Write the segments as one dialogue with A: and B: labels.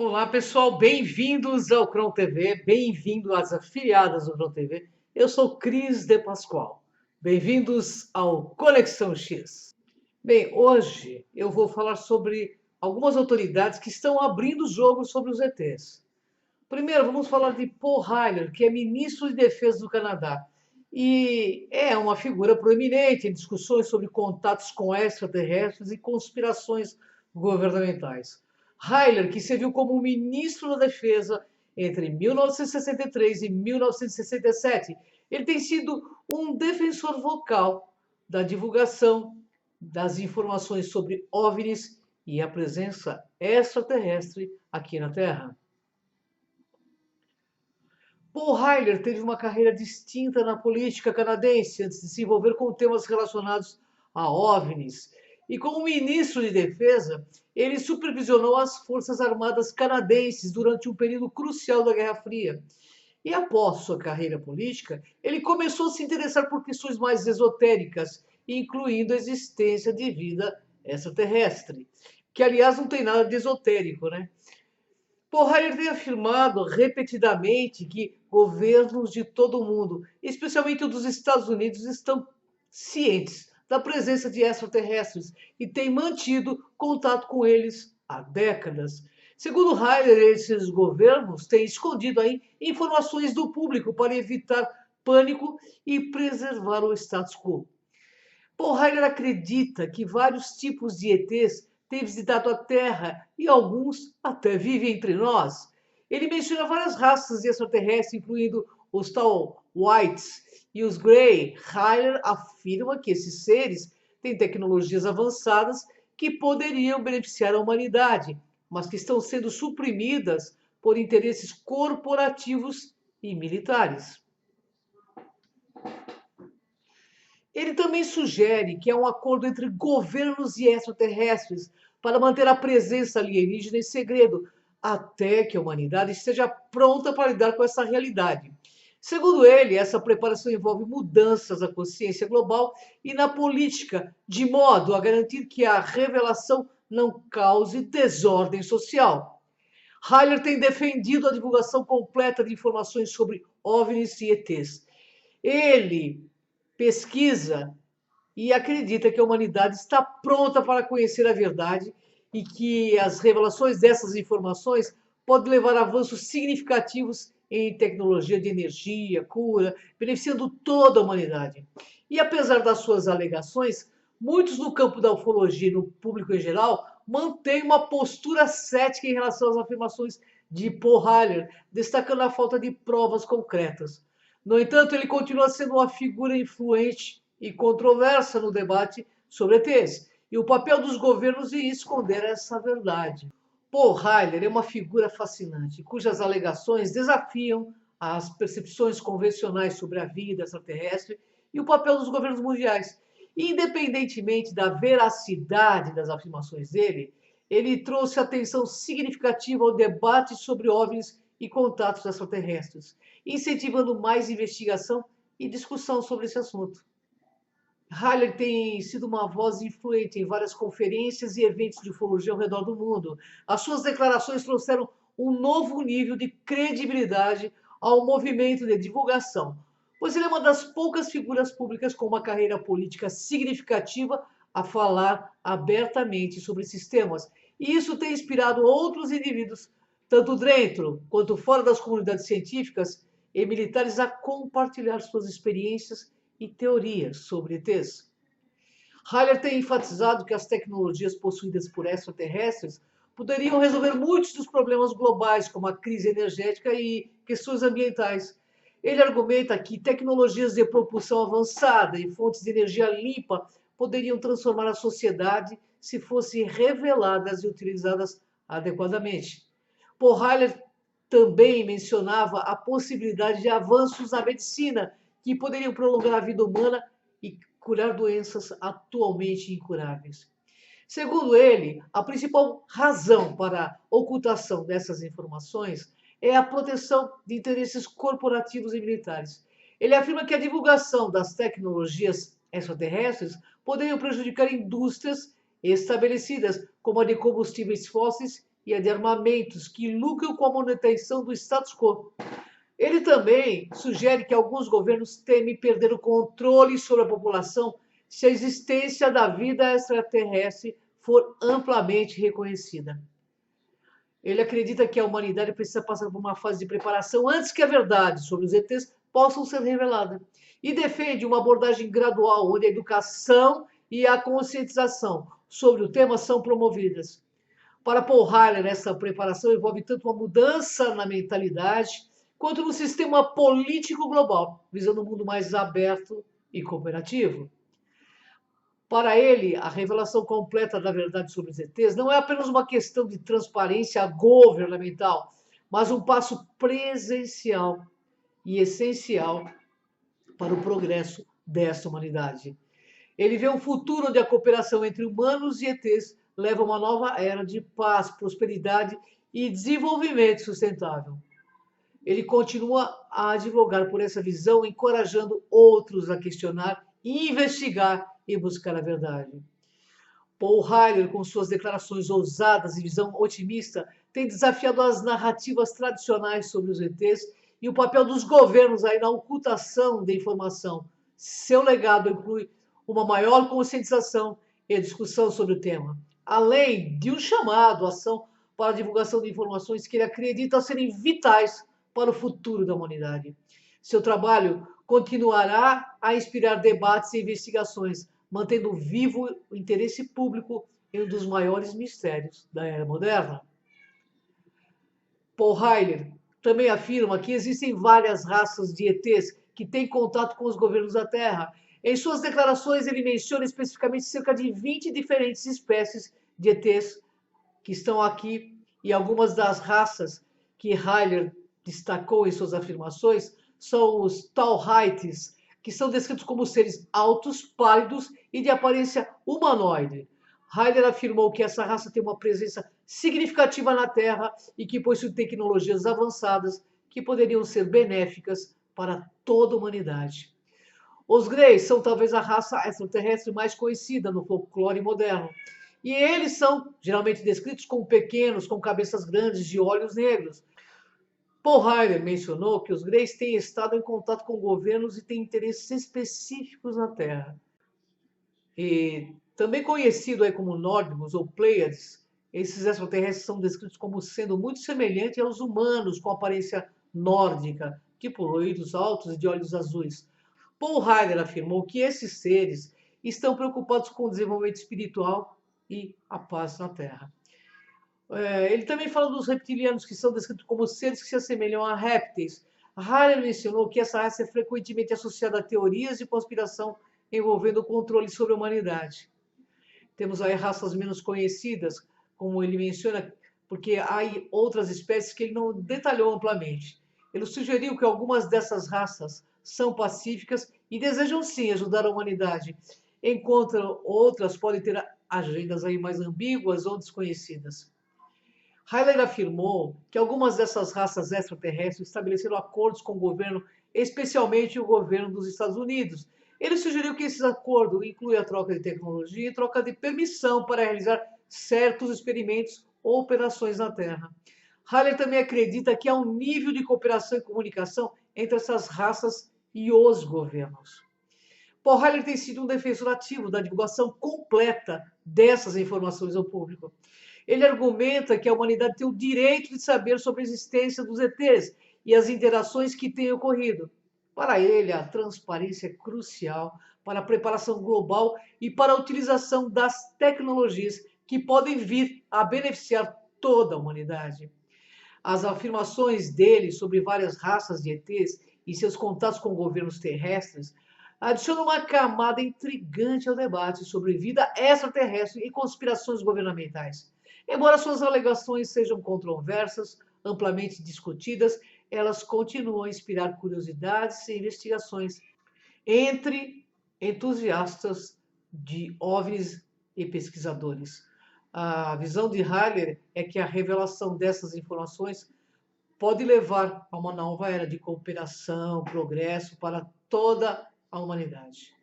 A: Olá, pessoal, bem-vindos ao Cron TV, bem-vindo às afiliadas do Cron TV. Eu sou Cris de Pascoal. Bem-vindos ao Conexão X. Bem, hoje eu vou falar sobre algumas autoridades que estão abrindo o jogo sobre os ETs. Primeiro, vamos falar de Paul Heiler, que é ministro de Defesa do Canadá e é uma figura proeminente em discussões sobre contatos com extraterrestres e conspirações governamentais. Heiler, que serviu como ministro da Defesa entre 1963 e 1967, ele tem sido um defensor vocal da divulgação das informações sobre OVNIs e a presença extraterrestre aqui na Terra. Paul Heiler teve uma carreira distinta na política canadense antes de se envolver com temas relacionados a OVNIs. E como ministro de Defesa, ele supervisionou as Forças Armadas canadenses durante um período crucial da Guerra Fria. E após sua carreira política, ele começou a se interessar por questões mais esotéricas, incluindo a existência de vida extraterrestre, que aliás não tem nada de esotérico, né? Porrayer tem afirmado repetidamente que governos de todo o mundo, especialmente o dos Estados Unidos, estão cientes da presença de extraterrestres e têm mantido contato com eles há décadas. Segundo Heiler, esses governos têm escondido aí informações do público para evitar pânico e preservar o status quo. Paul Heiler acredita que vários tipos de ETs têm visitado a Terra e alguns até vivem entre nós. Ele menciona várias raças de extraterrestres, incluindo os tal Whites e os Grey. Heiler afirma que esses seres têm tecnologias avançadas que poderiam beneficiar a humanidade, mas que estão sendo suprimidas por interesses corporativos e militares. Ele também sugere que há um acordo entre governos e extraterrestres para manter a presença alienígena em segredo, até que a humanidade esteja pronta para lidar com essa realidade. Segundo ele, essa preparação envolve mudanças na consciência global e na política, de modo a garantir que a revelação não cause desordem social. Heiler tem defendido a divulgação completa de informações sobre OVNIs e ETs. Ele pesquisa e acredita que a humanidade está pronta para conhecer a verdade e que as revelações dessas informações podem levar a avanços significativos em tecnologia de energia, cura, beneficiando toda a humanidade. E apesar das suas alegações, muitos no campo da ufologia e no público em geral mantêm uma postura cética em relação às afirmações de Paul Heiler, destacando a falta de provas concretas. No entanto, ele continua sendo uma figura influente e controversa no debate sobre ETs, e o papel dos governos em esconder essa verdade. Paul Heiler é uma figura fascinante, cujas alegações desafiam as percepções convencionais sobre a vida extraterrestre e o papel dos governos mundiais. Independentemente da veracidade das afirmações dele, ele trouxe atenção significativa ao debate sobre OVNIs e contatos extraterrestres, incentivando mais investigação e discussão sobre esse assunto. Heiler tem sido uma voz influente em várias conferências e eventos de ufologia ao redor do mundo. As suas declarações trouxeram um novo nível de credibilidade ao movimento de divulgação, pois ele é uma das poucas figuras públicas com uma carreira política significativa a falar abertamente sobre esses temas. E isso tem inspirado outros indivíduos, tanto dentro quanto fora das comunidades científicas e militares, a compartilhar suas experiências e teorias sobre ETs. Heiler tem enfatizado que as tecnologias possuídas por extraterrestres poderiam resolver muitos dos problemas globais, como a crise energética e questões ambientais. Ele argumenta que tecnologias de propulsão avançada e fontes de energia limpa poderiam transformar a sociedade se fossem reveladas e utilizadas adequadamente. Paul Heiler também mencionava a possibilidade de avanços na medicina que poderiam prolongar a vida humana e curar doenças atualmente incuráveis. Segundo ele, a principal razão para a ocultação dessas informações é a proteção de interesses corporativos e militares. Ele afirma que a divulgação das tecnologias extraterrestres poderia prejudicar indústrias estabelecidas, como a de combustíveis fósseis e a de armamentos que lucram com a manutenção do status quo. Ele também sugere que alguns governos temem perder o controle sobre a população se a existência da vida extraterrestre for amplamente reconhecida. Ele acredita que a humanidade precisa passar por uma fase de preparação antes que a verdade sobre os ETs possam ser revelada. E defende uma abordagem gradual, onde a educação e a conscientização sobre o tema são promovidas. Para Paul Harler, essa preparação envolve tanto uma mudança na mentalidade, quanto no sistema político global, visando um mundo mais aberto e cooperativo. Para ele, a revelação completa da verdade sobre os ETs não é apenas uma questão de transparência governamental, mas um passo presencial e essencial para o progresso desta humanidade. Ele vê um futuro onde a cooperação entre humanos e ETs leva a uma nova era de paz, prosperidade e desenvolvimento sustentável. Ele continua a advogar por essa visão, encorajando outros a questionar, investigar e buscar a verdade. Paul Harler, com suas declarações ousadas e visão otimista, tem desafiado as narrativas tradicionais sobre os ETs e o papel dos governos aí na ocultação da informação. Seu legado inclui uma maior conscientização e discussão sobre o tema, além de um chamado à ação para a divulgação de informações que ele acredita serem vitais para o futuro da humanidade. Seu trabalho continuará a inspirar debates e investigações, mantendo vivo o interesse público em um dos maiores mistérios da era moderna. Paul Harler também afirma que existem várias raças de ETs que têm contato com os governos da Terra. Em suas declarações, ele menciona especificamente cerca de 20 diferentes espécies de ETs que estão aqui, e algumas das raças que Harler destacou em suas afirmações são os Tauhaites, que são descritos como seres altos, pálidos e de aparência humanoide. Harler afirmou que essa raça tem uma presença significativa na Terra e que possui tecnologias avançadas que poderiam ser benéficas para toda a humanidade. Os Greys são talvez a raça extraterrestre mais conhecida no folclore moderno. E eles são geralmente descritos como pequenos, com cabeças grandes, de olhos negros. Paul Harler mencionou que os Greys têm estado em contato com governos e têm interesses específicos na Terra. E também conhecido aí como Nórdicos ou Pleiades, esses extraterrestres são descritos como sendo muito semelhantes aos humanos, com aparência nórdica, tipo loiros altos e de olhos azuis. Paul Harler afirmou que esses seres estão preocupados com o desenvolvimento espiritual e a paz na Terra. Ele também fala dos reptilianos, que são descritos como seres que se assemelham a répteis. Harler mencionou que essa raça é frequentemente associada a teorias de conspiração envolvendo o controle sobre a humanidade. Temos aí raças menos conhecidas, como ele menciona, porque há outras espécies que ele não detalhou amplamente. Ele sugeriu que algumas dessas raças são pacíficas e desejam sim ajudar a humanidade, enquanto outras podem ter agendas aí mais ambíguas ou desconhecidas. Harler afirmou que algumas dessas raças extraterrestres estabeleceram acordos com o governo, especialmente o governo dos Estados Unidos. Ele sugeriu que esses acordos incluem a troca de tecnologia e troca de permissão para realizar certos experimentos ou operações na Terra. Harler também acredita que há um nível de cooperação e comunicação entre essas raças e os governos. Paul Harler tem sido um defensor ativo da divulgação completa dessas informações ao público. Ele argumenta que a humanidade tem o direito de saber sobre a existência dos ETs e as interações que têm ocorrido. Para ele, a transparência é crucial para a preparação global e para a utilização das tecnologias que podem vir a beneficiar toda a humanidade. As afirmações dele sobre várias raças de ETs e seus contatos com governos terrestres adicionam uma camada intrigante ao debate sobre vida extraterrestre e conspirações governamentais. Embora suas alegações sejam controversas, amplamente discutidas, elas continuam a inspirar curiosidades e investigações entre entusiastas de OVNIs e pesquisadores. A visão de Harler é que a revelação dessas informações pode levar a uma nova era de cooperação, progresso para toda a humanidade.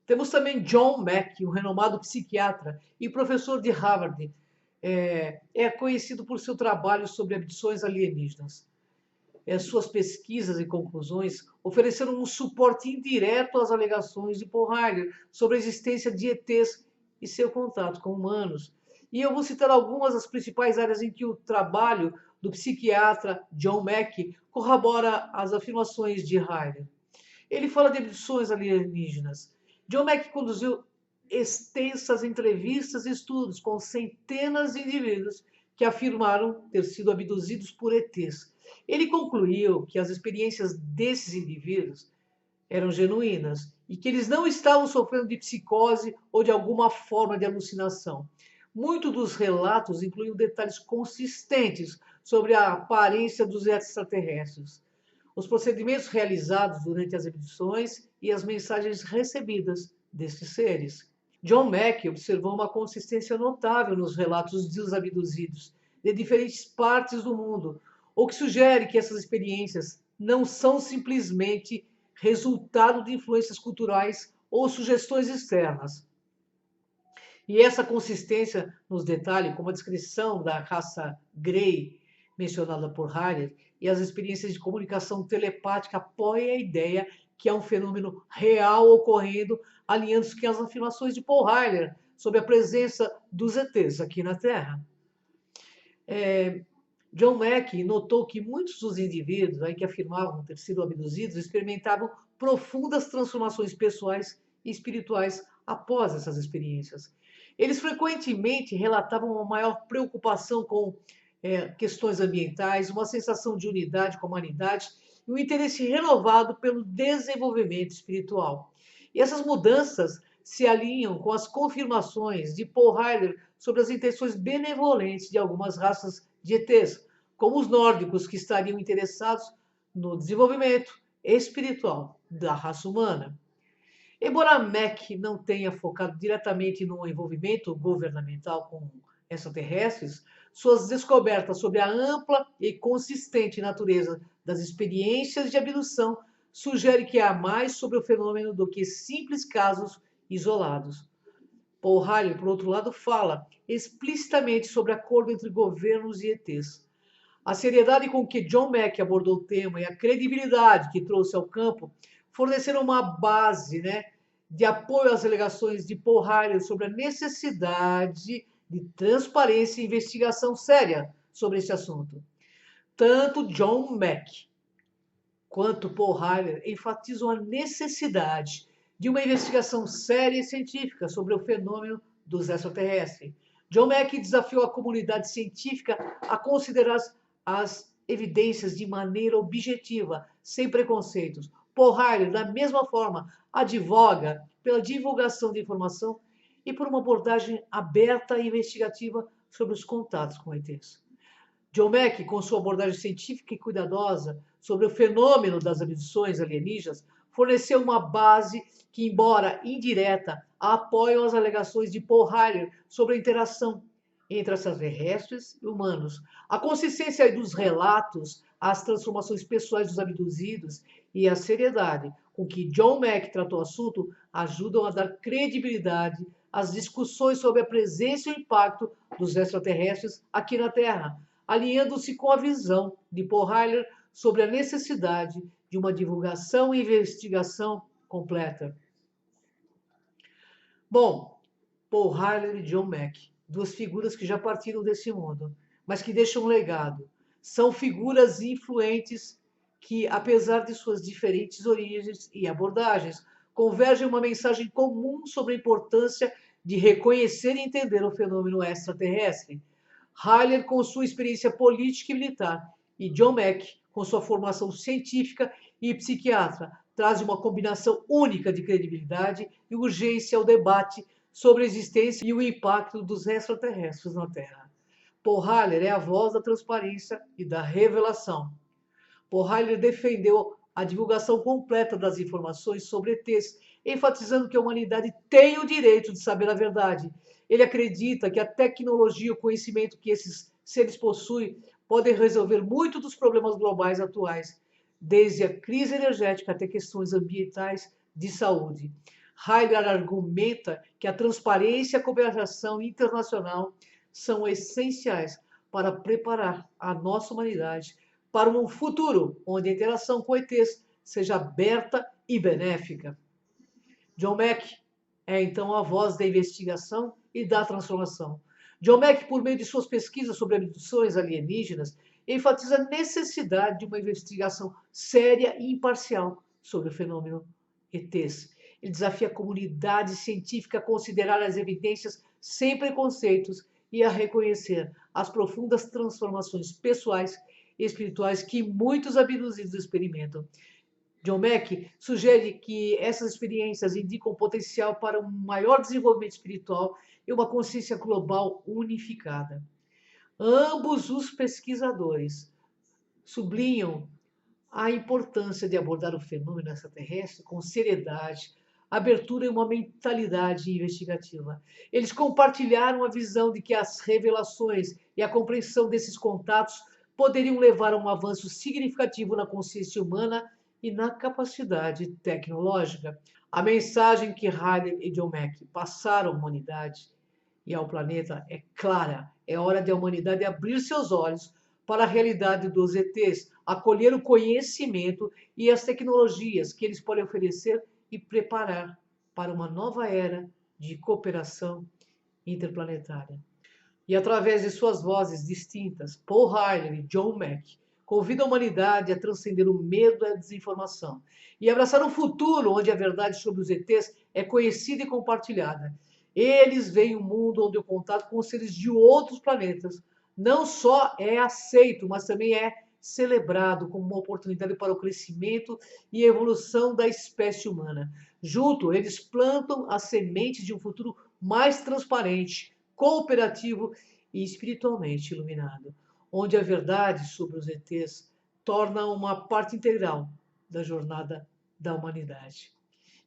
A: Temos também John Mack, um renomado psiquiatra e professor de Harvard, É conhecido por seu trabalho sobre abduções alienígenas. Suas pesquisas e conclusões ofereceram um suporte indireto às alegações de Paul Heiler sobre a existência de ETs e seu contato com humanos. E eu vou citar algumas das principais áreas em que o trabalho do psiquiatra John Mack corrobora as afirmações de Heiler. Ele fala de abduções alienígenas. John Mack conduziu extensas entrevistas e estudos com centenas de indivíduos que afirmaram ter sido abduzidos por ETs. Ele concluiu que as experiências desses indivíduos eram genuínas e que eles não estavam sofrendo de psicose ou de alguma forma de alucinação. Muitos dos relatos incluíam detalhes consistentes sobre a aparência dos extraterrestres, os procedimentos realizados durante as abduções e as mensagens recebidas destes seres. John Mack observou uma consistência notável nos relatos dos abduzidos de diferentes partes do mundo, o que sugere que essas experiências não são simplesmente resultado de influências culturais ou sugestões externas. E essa consistência nos detalhes, como a descrição da raça Grey, mencionada por Heiler, e as experiências de comunicação telepática apoiam a ideia que é um fenômeno real ocorrendo, alinhando-se com as afirmações de Paul Heiler sobre a presença dos ETs aqui na Terra. John Mack notou que muitos dos indivíduos que afirmavam ter sido abduzidos experimentavam profundas transformações pessoais e espirituais após essas experiências. Eles frequentemente relatavam uma maior preocupação com questões ambientais, uma sensação de unidade com a humanidade e um interesse renovado pelo desenvolvimento espiritual. E essas mudanças se alinham com as confirmações de Paul Heiler sobre as intenções benevolentes de algumas raças de ETs, como os nórdicos, que estariam interessados no desenvolvimento espiritual da raça humana. Embora Mack não tenha focado diretamente no envolvimento governamental com extraterrestres, suas descobertas sobre a ampla e consistente natureza das experiências de abdução sugerem que há mais sobre o fenômeno do que simples casos isolados. Paul Heiler, por outro lado, fala explicitamente sobre acordo entre governos e ETs. A seriedade com que John Mack abordou o tema e a credibilidade que trouxe ao campo forneceram uma base, de apoio às alegações de Paul Heiler sobre a necessidade de transparência e investigação séria sobre esse assunto. Tanto John Mack quanto Paul Heiler enfatizam a necessidade de uma investigação séria e científica sobre o fenômeno dos extraterrestres. John Mack desafiou a comunidade científica a considerar as evidências de maneira objetiva, sem preconceitos. Paul Heiler, da mesma forma, advoga pela divulgação de informação e por uma abordagem aberta e investigativa sobre os contatos com ETs. John Mack, com sua abordagem científica e cuidadosa sobre o fenômeno das abduções alienígenas, forneceu uma base que, embora indireta, apoia as alegações de Paul Heiler sobre a interação entre extraterrestres e humanos. A consistência dos relatos, as transformações pessoais dos abduzidos e a seriedade com que John Mack tratou o assunto ajudam a dar credibilidade às discussões sobre a presença e o impacto dos extraterrestres aqui na Terra, alinhando-se com a visão de Paul Heiler sobre a necessidade de uma divulgação e investigação completa. Bom, Paul Heiler e John Mack, duas figuras que já partiram desse mundo, mas que deixam um legado. São figuras influentes que, apesar de suas diferentes origens e abordagens, convergem em uma mensagem comum sobre a importância de reconhecer e entender o fenômeno extraterrestre. Heiler com sua experiência política e militar, e John Mack com sua formação científica e psiquiatra, trazem uma combinação única de credibilidade e urgência ao debate sobre a existência e o impacto dos extraterrestres na Terra. Paul Heiler é a voz da transparência e da revelação. Paul Heiler defendeu a divulgação completa das informações sobre ETs, enfatizando que a humanidade tem o direito de saber a verdade. Ele acredita que a tecnologia e o conhecimento que esses seres possuem podem resolver muito dos problemas globais atuais, desde a crise energética até questões ambientais de saúde. Heiler argumenta que a transparência e a cooperação internacional são essenciais para preparar a nossa humanidade para um futuro onde a interação com ETs seja aberta e benéfica. John Mack é então a voz da investigação e da transformação. John Mack, por meio de suas pesquisas sobre abduções alienígenas, enfatiza a necessidade de uma investigação séria e imparcial sobre o fenômeno ETs. Ele desafia a comunidade científica a considerar as evidências sem preconceitos e a reconhecer as profundas transformações pessoais e espirituais que muitos abduzidos experimentam. John Mack sugere que essas experiências indicam potencial para um maior desenvolvimento espiritual e uma consciência global unificada. Ambos os pesquisadores sublinham a importância de abordar o fenômeno extraterrestre com seriedade, abertura e uma mentalidade investigativa. Eles compartilharam a visão de que as revelações e a compreensão desses contatos poderiam levar a um avanço significativo na consciência humana e na capacidade tecnológica. A mensagem que Riley e John Mack passaram à humanidade e ao planeta é clara. É hora de a humanidade abrir seus olhos para a realidade dos ETs, acolher o conhecimento e as tecnologias que eles podem oferecer e preparar para uma nova era de cooperação interplanetária. E através de suas vozes distintas, Paul Riley e John Mack convidam a humanidade a transcender o medo e a desinformação e abraçar um futuro onde a verdade sobre os ETs é conhecida e compartilhada. Eles veem um mundo onde o contato com os seres de outros planetas não só é aceito, mas também é celebrado como uma oportunidade para o crescimento e evolução da espécie humana. Junto, eles plantam as sementes de um futuro mais transparente, cooperativo e espiritualmente iluminado, onde a verdade sobre os ETs torna uma parte integral da jornada da humanidade.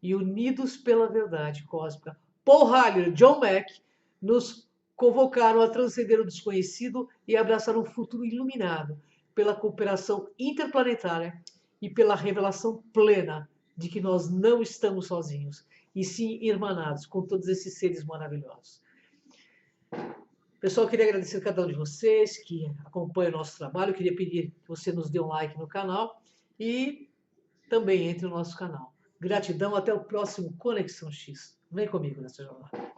A: E unidos pela verdade cósmica, Paul Riley e John Mack nos convocaram a transcender o desconhecido e abraçar um futuro iluminado pela cooperação interplanetária e pela revelação plena de que nós não estamos sozinhos, e sim irmanados com todos esses seres maravilhosos. Pessoal, eu queria agradecer a cada um de vocês que acompanha o nosso trabalho. Eu queria pedir que você nos dê um like no canal e também entre no nosso canal. Gratidão, até o próximo Conexão X. Vem comigo nessa jornada.